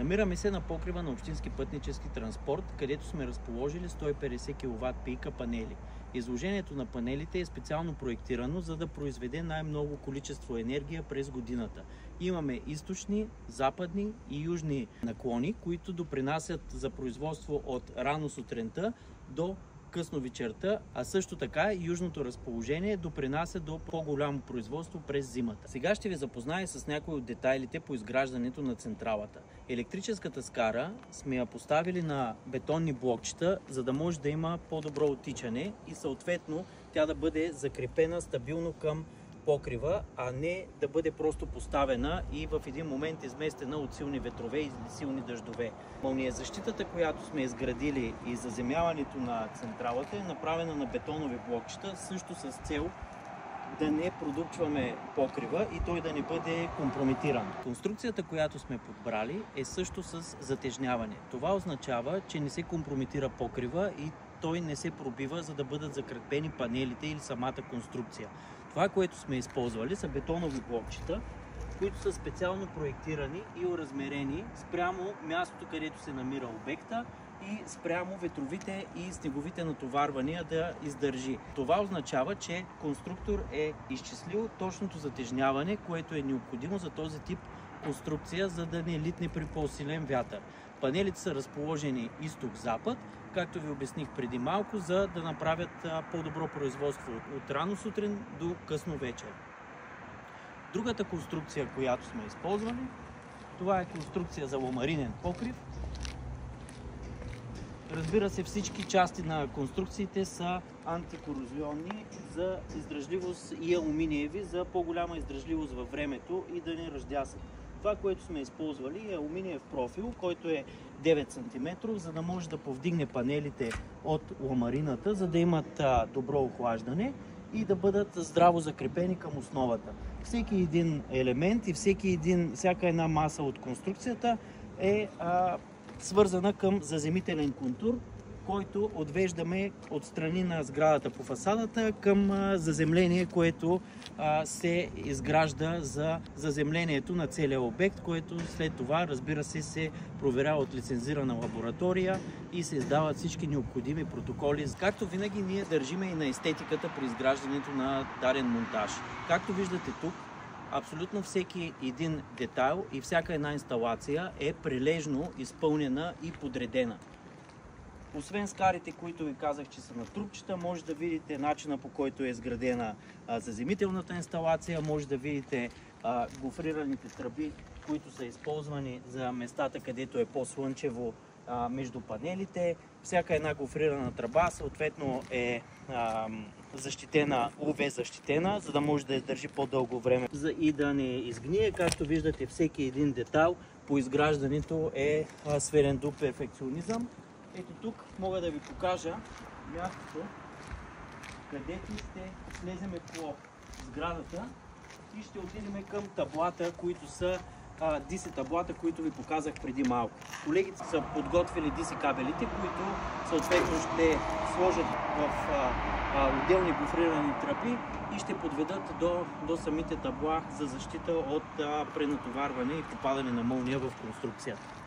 Намираме се на покрива на Общински пътнически транспорт, където сме разположили 150 кВт пийка панели. Изложението на панелите е специално проектирано, за да произведе най-много количество енергия през годината. Имаме източни, западни и южни наклони, които допринасят за производство от рано сутринта до късно вечерта, а също така и южното разположение допринася до по-голямо производство през зимата. Сега ще ви запозная с някои от детайлите по изграждането на централата. Електрическата скара сме я поставили на бетонни блокчета, за да може да има по-добро оттичане и съответно тя да бъде закрепена стабилно към покрива, а не да бъде просто поставена и в един момент изместена от силни ветрове или силни дъждове. Мълниезащитата, която сме изградили и заземяването на централата, е направена на бетонови блокчета, също с цел да не продупчваме покрива и той да не бъде компрометиран. Конструкцията, която сме подбрали, е също с затежняване. Това означава, че не се компрометира покрива и той не се пробива, за да бъдат закрепени панелите или самата конструкция. Това, което сме използвали, са бетонови блокчета, които са специално проектирани и оразмерени спрямо мястото, където се намира обекта и спрямо ветровите и снеговите натоварвания да издържи. Това означава, че конструктор е изчислил точното затежняване, което е необходимо за този тип конструкция, за да не литне при по-силен вятър. Панелите са разположени изток-запад, както ви обясних преди малко, за да направят по-добро производство от рано сутрин до късно вечер. Другата конструкция, която сме използвали, това е конструкция за ламаринен покрив. Разбира се, всички части на конструкциите са антикорозионни за издръжливост и алуминиеви за по-голяма издръжливост във времето и да не ръждясат. Това, което сме използвали, е алуминиев профил, който е 9 см, за да може да повдигне панелите от ламарината, за да имат добро охлаждане и да бъдат здраво закрепени към основата. Всеки един елемент и всяка една маса от конструкцията е свързана към заземителен контур, който отвеждаме от страни на сградата по фасадата към заземление, което се изгражда за заземлението на целия обект, което след това, разбира се, се проверява от лицензирана лаборатория и се издават всички необходими протоколи. Както винаги, ние държиме и на естетиката при изграждането на даден монтаж. Както виждате тук, абсолютно всеки един детайл и всяка една инсталация е прилежно изпълнена и подредена. Освен скарите, които ви казах, че са на трупчета, може да видите начина, по който е изградена заземителната инсталация, може да видите гофрираните тръби, които са използвани за местата, където е по-слънчево между панелите. Всяка една гофрирана тръба съответно е защитена, UV защитена, за да може да издържи по-дълго време и да не изгние. Както виждате, всеки един детайл по изграждането е сведен до перфекционизъм. Ето тук мога да ви покажа мястото, където ще слеземе по сградата и ще отидем към таблата, които са DC таблата, които ви показах преди малко. Колегите са подготвили DC кабелите, които съответно ще сложат в отделни гофрирани тръби и ще подведат до самите табла за защита от пренатоварване и попадане на мълния в конструкцията.